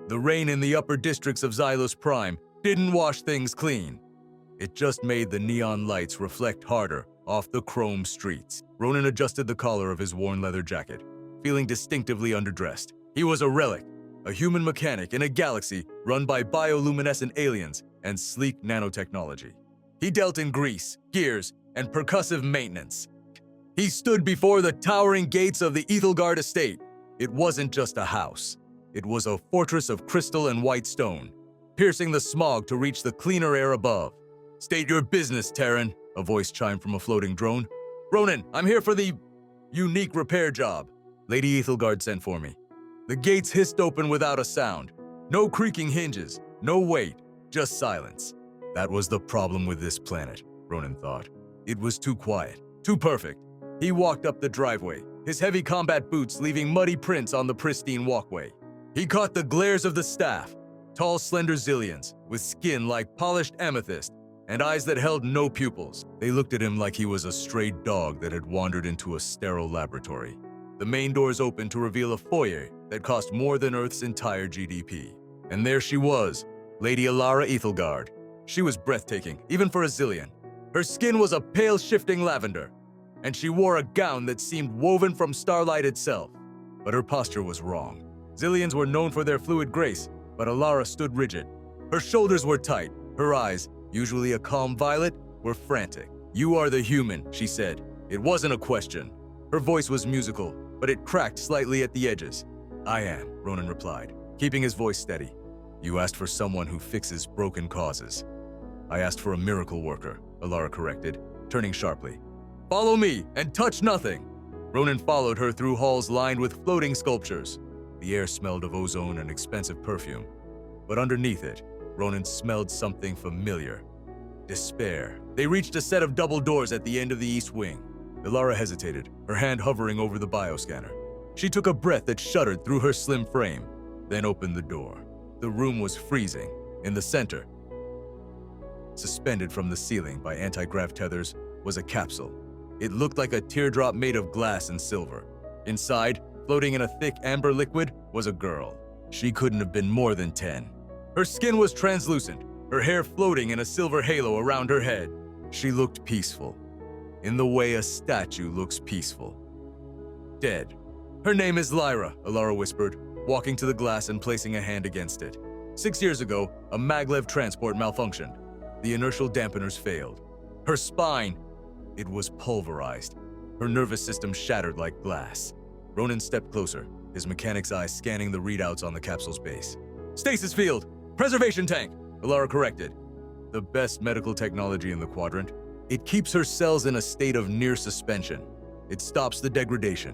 The rain in the upper districts of Xylos Prime didn't wash things clean. It just made the neon lights reflect harder off the chrome streets. Ronin adjusted the collar of his worn leather jacket, feeling distinctively underdressed. He was a relic, a human mechanic in a galaxy run by bioluminescent aliens and sleek nanotechnology. He dealt in grease, gears, and percussive maintenance. He stood before the towering gates of the Aethelgard estate. It wasn't just a house. It was a fortress of crystal and white stone, piercing the smog to reach the cleaner air above. "State your business, Terran," a voice chimed from a floating drone. "Ronin, I'm here for the unique repair job Lady Aethelgard sent for me." The gates hissed open without a sound. No creaking hinges, no weight, just silence. That was the problem with this planet, Ronin thought. It was too quiet, too perfect. He walked up the driveway, his heavy combat boots leaving muddy prints on the pristine walkway. He caught the glares of the staff, tall, slender Xilians with skin like polished amethyst and eyes that held no pupils. They looked at him like he was a stray dog that had wandered into a sterile laboratory. The main doors opened to reveal a foyer that cost more than Earth's entire GDP. And there she was, Lady Elara Aethelgard. She was breathtaking, even for a Xilian. Her skin was a pale, shifting lavender, and she wore a gown that seemed woven from starlight itself. But her posture was wrong. Xilians were known for their fluid grace, but Elara stood rigid. Her shoulders were tight, her eyes, usually a calm violet, were frantic. "You are the human," she said. It wasn't a question. Her voice was musical, but it cracked slightly at the edges. "I am," Ronin replied, keeping his voice steady. "You asked for someone who fixes broken causes." "I asked for a miracle worker," Elara corrected, turning sharply. "Follow me and touch nothing." Ronin followed her through halls lined with floating sculptures. The air smelled of ozone and expensive perfume. But underneath it, Ronin smelled something familiar. Despair. They reached a set of double doors at the end of the east wing. Elara hesitated, her hand hovering over the bioscanner. She took a breath that shuddered through her slim frame, then opened the door. The room was freezing. In the center, suspended from the ceiling by anti-grav tethers, was a capsule. It looked like a teardrop made of glass and silver. Inside, floating in a thick amber liquid, was a girl. She couldn't have been more than 10. Her skin was translucent, her hair floating in a silver halo around her head. She looked peaceful, in the way a statue looks peaceful. Dead. "Her name is Lyra," Elara whispered, walking to the glass and placing a hand against it. 6 years ago, a maglev transport malfunctioned. The inertial dampeners failed. Her spine, it was pulverized. Her nervous system shattered like glass. Ronin stepped closer, his mechanic's eyes scanning the readouts on the capsule's base. "Stasis field! Preservation tank!" Elara corrected. "The best medical technology in the quadrant. It keeps her cells in a state of near suspension. It stops the degradation.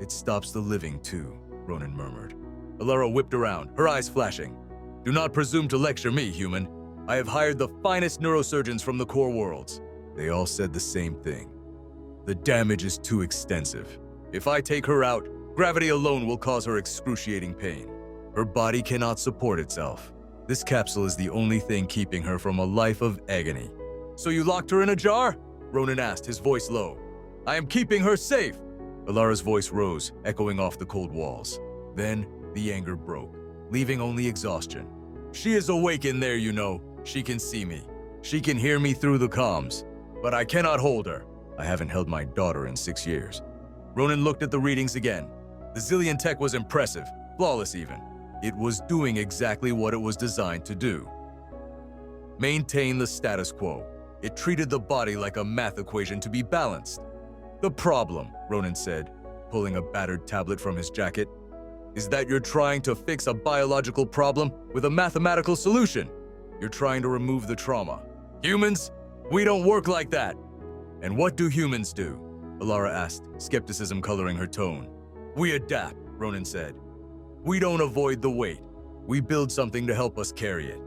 It stops the living, too," Ronin murmured. Elara whipped around, her eyes flashing. "Do not presume to lecture me, human. I have hired the finest neurosurgeons from the core worlds. They all said the same thing. The damage is too extensive. If I take her out, gravity alone will cause her excruciating pain. Her body cannot support itself. This capsule is the only thing keeping her from a life of agony." "So you locked her in a jar?" Ronin asked, his voice low. "I am keeping her safe." Elara's voice rose, echoing off the cold walls. Then the anger broke, leaving only exhaustion. "She is awake in there, you know. She can see me. She can hear me through the comms. But I cannot hold her. I haven't held my daughter in 6 years." Ronin looked at the readings again. The Xilian tech was impressive, flawless even. It was doing exactly what it was designed to do. Maintain the status quo. It treated the body like a math equation to be balanced. "The problem," Ronin said, pulling a battered tablet from his jacket, "is that you're trying to fix a biological problem with a mathematical solution. You're trying to remove the trauma. Humans, we don't work like that." "And what do humans do?" Elara asked, skepticism coloring her tone. "We adapt," Ronin said. "We don't avoid the weight. We build something to help us carry it."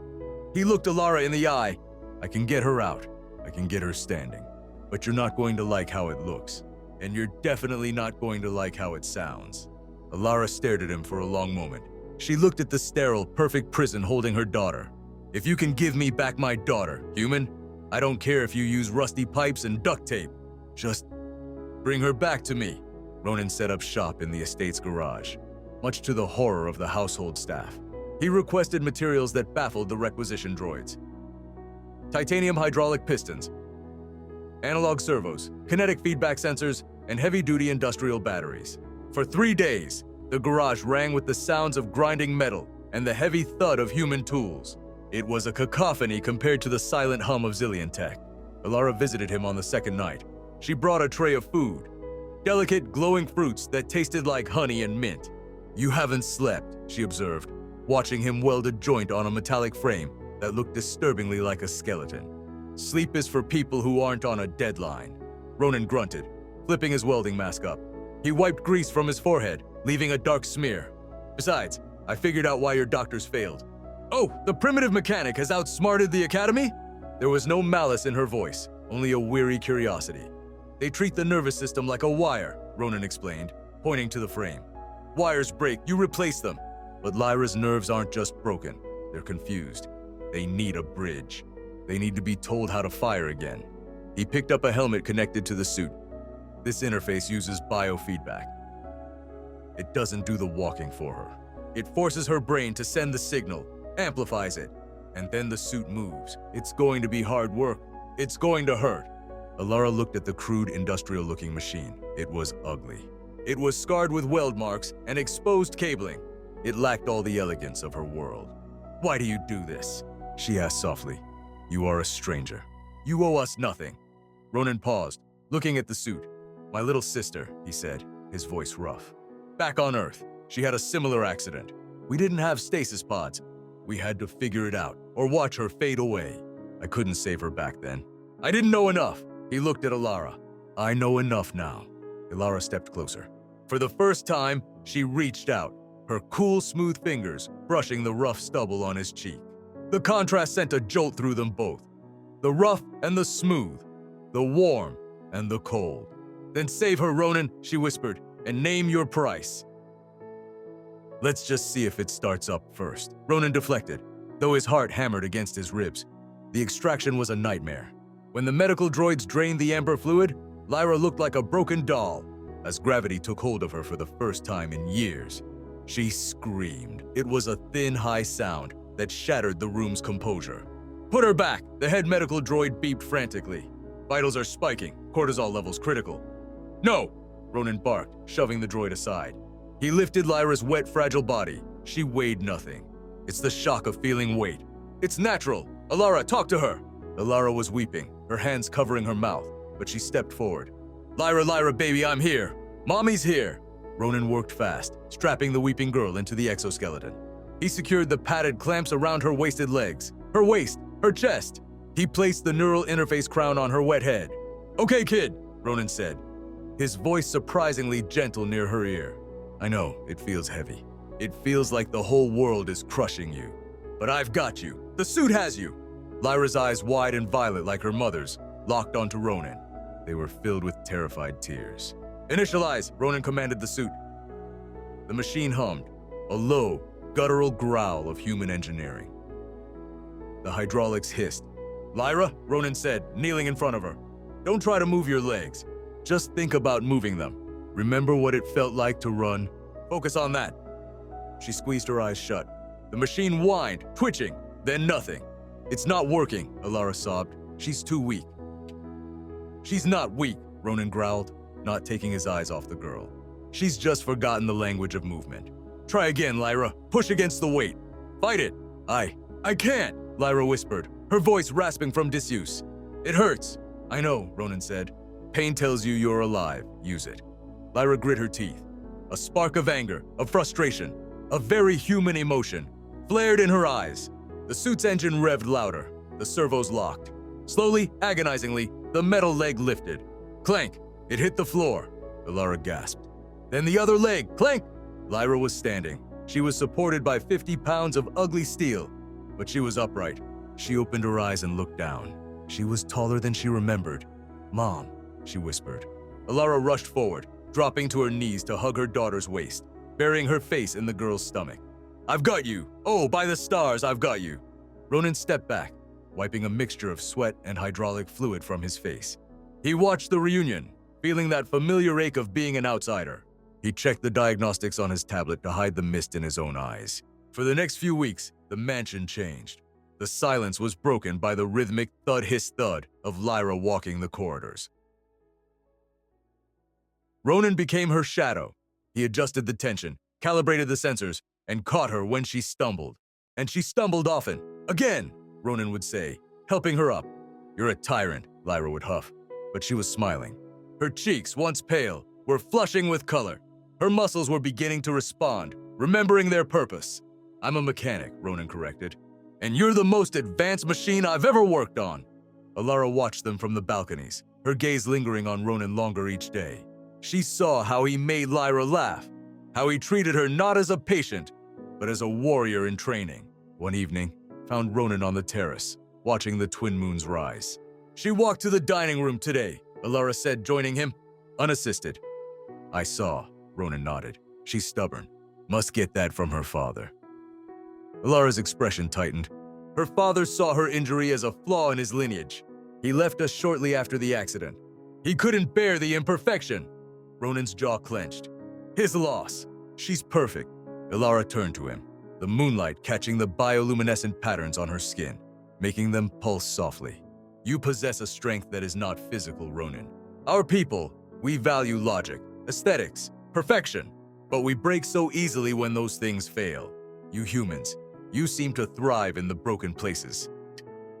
He looked Elara in the eye. "I can get her out. I can get her standing. But you're not going to like how it looks. And you're definitely not going to like how it sounds." Elara stared at him for a long moment. She looked at the sterile, perfect prison holding her daughter. "If you can give me back my daughter, human, I don't care if you use rusty pipes and duct tape. Just bring her back to me." Ronin set up shop in the estate's garage, much to the horror of the household staff. He requested materials that baffled the requisition droids. Titanium hydraulic pistons, analog servos, kinetic feedback sensors, and heavy-duty industrial batteries. For 3 days, the garage rang with the sounds of grinding metal and the heavy thud of human tools. It was a cacophony compared to the silent hum of Zillion tech. Elara visited him on the second night. She brought a tray of food, delicate, glowing fruits that tasted like honey and mint. "You haven't slept," she observed, watching him weld a joint on a metallic frame that looked disturbingly like a skeleton. "Sleep is for people who aren't on a deadline." Ronin grunted, flipping his welding mask up. He wiped grease from his forehead, leaving a dark smear. "Besides, I figured out why your doctors failed." "Oh, the primitive mechanic has outsmarted the academy?" There was no malice in her voice, only a weary curiosity. "They treat the nervous system like a wire," Ronin explained, pointing to the frame. "Wires break, you replace them. But Lyra's nerves aren't just broken, they're confused. They need a bridge. They need to be told how to fire again." He picked up a helmet connected to the suit. This interface uses biofeedback. It doesn't do the walking for her. It forces her brain to send the signal, amplifies it, and then the suit moves. It's going to be hard work. It's going to hurt. Elara looked at the crude, industrial-looking machine. It was ugly. It was scarred with weld marks and exposed cabling. It lacked all the elegance of her world. "Why do you do this?" she asked softly. "You are a stranger. You owe us nothing." Ronin paused, looking at the suit. "My little sister," he said, his voice rough. "Back on Earth, she had a similar accident. We didn't have stasis pods. We had to figure it out, or watch her fade away. I couldn't save her back then. I didn't know enough." He looked at Elara. "I know enough now." Elara stepped closer. For the first time, she reached out, her cool, smooth fingers brushing the rough stubble on his cheek. The contrast sent a jolt through them both. The rough and the smooth, the warm and the cold. "Then save her, Ronin," she whispered, "and name your price." "Let's just see if it starts up first." Ronin deflected, though his heart hammered against his ribs. The extraction was a nightmare. When the medical droids drained the amber fluid, Lyra looked like a broken doll, as gravity took hold of her for the first time in years. She screamed. It was a thin, high sound that shattered the room's composure. "Put her back!" The head medical droid beeped frantically. "Vitals are spiking, cortisol levels critical." "No!" Ronin barked, shoving the droid aside. He lifted Lyra's wet, fragile body. She weighed nothing. "It's the shock of feeling weight. It's natural. Elara, talk to her." Elara was weeping, her hands covering her mouth, but she stepped forward. Lyra, baby, I'm here. Mommy's here." Ronin worked fast, strapping the weeping girl into the exoskeleton. He secured the padded clamps around her wasted legs, her waist, her chest. He placed the neural interface crown on her wet head. "Okay, kid," Ronin said, his voice surprisingly gentle near her ear. "I know, it feels heavy. It feels like the whole world is crushing you. But I've got you. The suit has you." Lyra's eyes, wide and violet like her mother's, locked onto Ronin. They were filled with terrified tears. "Initialize," Ronin commanded the suit. The machine hummed, a low, guttural growl of human engineering. The hydraulics hissed. "Lyra," Ronin said, kneeling in front of her, "don't try to move your legs. Just think about moving them. Remember what it felt like to run? Focus on that." She squeezed her eyes shut. The machine whined, twitching, then nothing. "It's not working," Elara sobbed. "She's too weak." "She's not weak," Ronin growled, not taking his eyes off the girl. "She's just forgotten the language of movement. Try again, Lyra. Push against the weight. Fight it." I can't," Lyra whispered, her voice rasping from disuse. "It hurts." "I know," Ronin said. "Pain tells you you're alive. Use it." Lyra grit her teeth. A spark of anger, of frustration, a very human emotion, flared in her eyes. The suit's engine revved louder. The servos locked. Slowly, agonizingly, the metal leg lifted. Clank! It hit the floor. Elara gasped. Then the other leg, clank! Lyra was standing. She was supported by 50 pounds of ugly steel, but she was upright. She opened her eyes and looked down. She was taller than she remembered. "Mom," she whispered. Elara rushed forward, dropping to her knees to hug her daughter's waist, burying her face in the girl's stomach. "I've got you! Oh, by the stars, I've got you!" Ronin stepped back, wiping a mixture of sweat and hydraulic fluid from his face. He watched the reunion, feeling that familiar ache of being an outsider. He checked the diagnostics on his tablet to hide the mist in his own eyes. For the next few weeks, the mansion changed. The silence was broken by the rhythmic thud-hiss-thud of Lyra walking the corridors. Ronin became her shadow. He adjusted the tension, calibrated the sensors, and caught her when she stumbled. And she stumbled often. Again, Ronin would say, helping her up. "You're a tyrant," Lyra would huff, but she was smiling. Her cheeks, once pale, were flushing with color. Her muscles were beginning to respond, remembering their purpose. "I'm a mechanic," Ronin corrected. "And you're the most advanced machine I've ever worked on." Elara watched them from the balconies, her gaze lingering on Ronin longer each day. She saw how he made Lyra laugh, how he treated her not as a patient, but as a warrior in training. One evening, found Ronin on the terrace, watching the twin moons rise. "She walked to the dining room today," Elara said, joining him, unassisted. "I saw," Ronin nodded. "She's stubborn. Must get that from her father." Elara's expression tightened. Her father saw her injury as a flaw in his lineage. He left us shortly after the accident. He couldn't bear the imperfection. Ronin's jaw clenched. "His loss. She's perfect." Elara turned to him, the moonlight catching the bioluminescent patterns on her skin, making them pulse softly. "You possess a strength that is not physical, Ronin. Our people, we value logic, aesthetics, perfection, but we break so easily when those things fail. You humans, you seem to thrive in the broken places."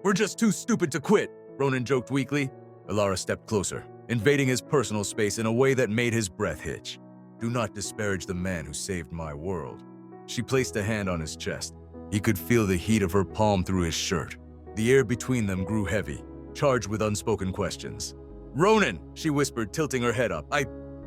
"We're just too stupid to quit," Ronin joked weakly. Elara stepped closer, invading his personal space in a way that made his breath hitch. "Do not disparage the man who saved my world." She placed a hand on his chest. He could feel the heat of her palm through his shirt. The air between them grew heavy, charged with unspoken questions. "Ronin," she whispered, tilting her head up.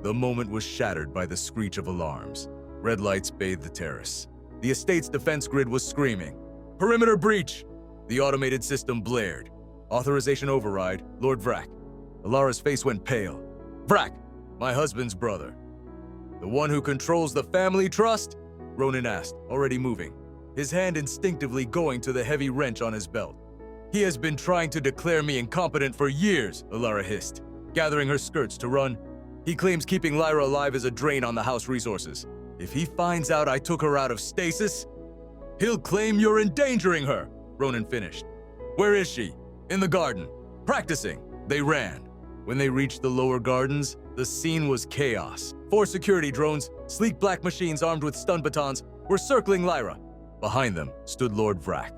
The moment was shattered by the screech of alarms. Red lights bathed the terrace. The estate's defense grid was screaming. "Perimeter breach!" The automated system blared. "Authorization override, Lord Vrak." Elara's face went pale. "Vrak, my husband's brother." "The one who controls the family trust?" Ronin asked, already moving, his hand instinctively going to the heavy wrench on his belt. "He has been trying to declare me incompetent for years," Elara hissed, gathering her skirts to run. "He claims keeping Lyra alive is a drain on the house resources. If he finds out I took her out of stasis, he'll claim you're endangering her," Ronin finished. "Where is she?" "In the garden. Practicing." They ran. When they reached the lower gardens, the scene was chaos. 4 security drones, sleek black machines armed with stun batons, were circling Lyra. Behind them stood Lord Vrak,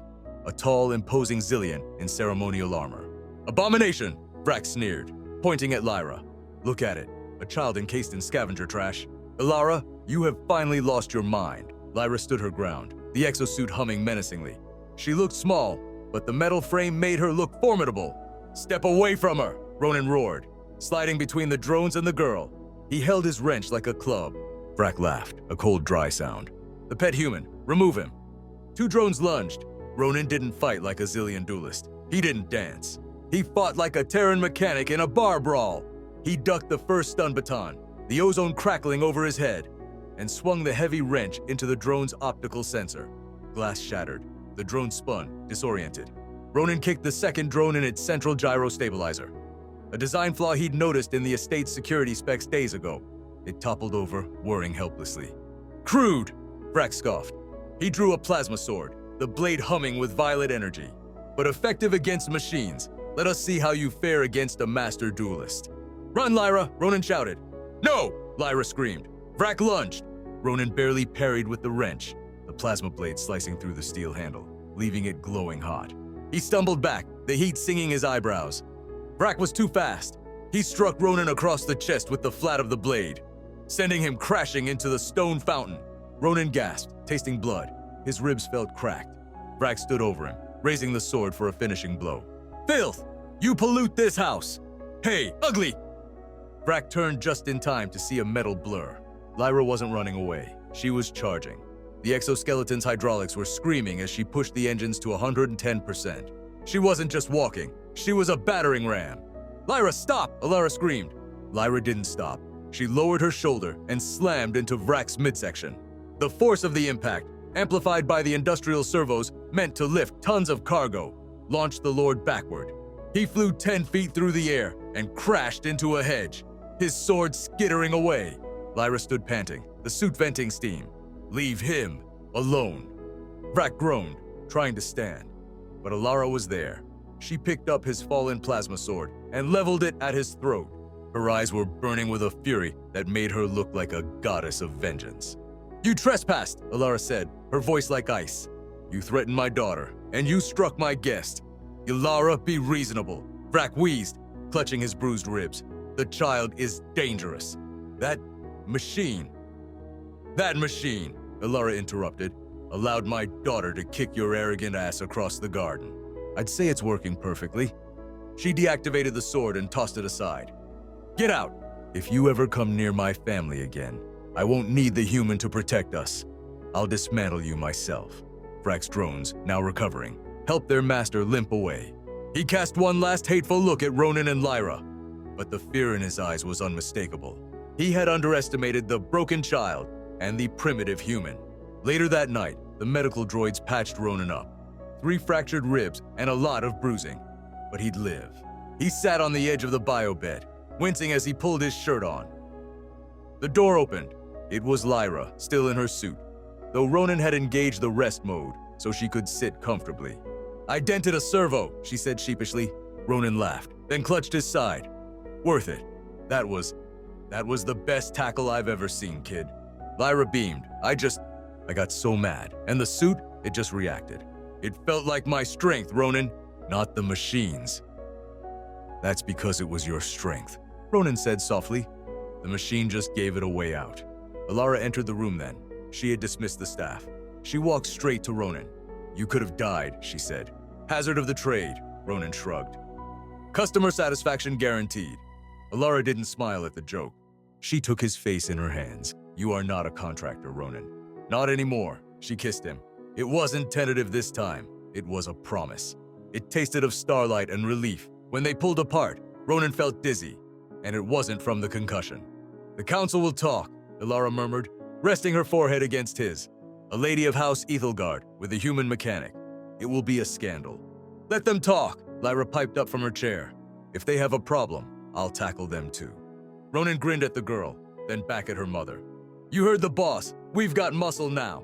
a tall, imposing Zillion in ceremonial armor. "Abomination!" Vrak sneered, pointing at Lyra. "Look at it, a child encased in scavenger trash." "Elara, you have finally lost your mind." Lyra stood her ground, the exosuit humming menacingly. She looked small, but the metal frame made her look formidable. "Step away from her!" Ronin roared, sliding between the drones and the girl. He held his wrench like a club. Vrak laughed, a cold, dry sound. "The pet human, remove him." 2 drones lunged. Ronin didn't fight like a Zillion duelist. He didn't dance. He fought like a Terran mechanic in a bar brawl. He ducked the first stun baton, the ozone crackling over his head, and swung the heavy wrench into the drone's optical sensor. Glass shattered. The drone spun, disoriented. Ronin kicked the second drone in its central gyro stabilizer, a design flaw he'd noticed in the estate's security specs days ago. It toppled over, whirring helplessly. "Crude!" Vrak scoffed. He drew a plasma sword, the blade humming with violet energy. "But effective against machines. Let us see how you fare against a master duelist." "Run, Lyra!" Ronin shouted. "No!" Lyra screamed. Vrak lunged. Ronin barely parried with the wrench, the plasma blade slicing through the steel handle, leaving it glowing hot. He stumbled back, the heat singing his eyebrows. Vrak was too fast. He struck Ronin across the chest with the flat of the blade, sending him crashing into the stone fountain. Ronin gasped, tasting blood. His ribs felt cracked. Vrak stood over him, raising the sword for a finishing blow. "Filth! You pollute this house! Hey, ugly!" Vrak turned just in time to see a metal blur. Lyra wasn't running away. She was charging. The exoskeleton's hydraulics were screaming as she pushed the engines to 110%. She wasn't just walking. She was a battering ram. "Lyra, stop!" Elara screamed. Lyra didn't stop. She lowered her shoulder and slammed into Vrak's midsection. The force of the impact, amplified by the industrial servos meant to lift tons of cargo, launched the Lord backward. He flew 10 feet through the air and crashed into a hedge, his sword skittering away. Lyra stood panting, the suit venting steam. "Leave him alone." Vrak groaned, trying to stand. But Elara was there. She picked up his fallen plasma sword and leveled it at his throat. Her eyes were burning with a fury that made her look like a goddess of vengeance. "You trespassed," Elara said, her voice like ice. "You threatened my daughter, and you struck my guest. Elara, be reasonable," Vrak wheezed, clutching his bruised ribs. "The child is dangerous. That machine," Elara interrupted, "allowed my daughter to kick your arrogant ass across the garden. I'd say it's working perfectly." She deactivated the sword and tossed it aside. "Get out! If you ever come near my family again, I won't need the human to protect us. I'll dismantle you myself." Vrak's drones, now recovering, helped their master limp away. He cast one last hateful look at Ronin and Lyra, but the fear in his eyes was unmistakable. He had underestimated the broken child and the primitive human. Later that night, the medical droids patched Ronin up. 3 fractured ribs and a lot of bruising. But he'd live. He sat on the edge of the biobed, wincing as he pulled his shirt on. The door opened. It was Lyra, still in her suit, though Ronin had engaged the rest mode so she could sit comfortably. "I dented a servo," she said sheepishly. Ronin laughed, then clutched his side. "Worth it. That was the best tackle I've ever seen, kid." Lyra beamed. I got so mad, and the suit, it just reacted. "It felt like my strength, Ronin, not the machine's." "That's because it was your strength," Ronin said softly. "The machine just gave it a way out." Elara entered the room then. She had dismissed the staff. She walked straight to Ronin. "You could have died," she said. "Hazard of the trade," Ronin shrugged. "Customer satisfaction guaranteed." Elara didn't smile at the joke. She took his face in her hands. "You are not a contractor, Ronin." "Not anymore," she kissed him. It wasn't tentative this time. It was a promise. It tasted of starlight and relief. When they pulled apart, Ronin felt dizzy, and it wasn't from the concussion. "The council will talk," Elara murmured, resting her forehead against his. "A lady of House Aethelgard with a human mechanic. It will be a scandal." "Let them talk," Lyra piped up from her chair. "If they have a problem, I'll tackle them too." Ronin grinned at the girl, then back at her mother. "You heard the boss. We've got muscle now.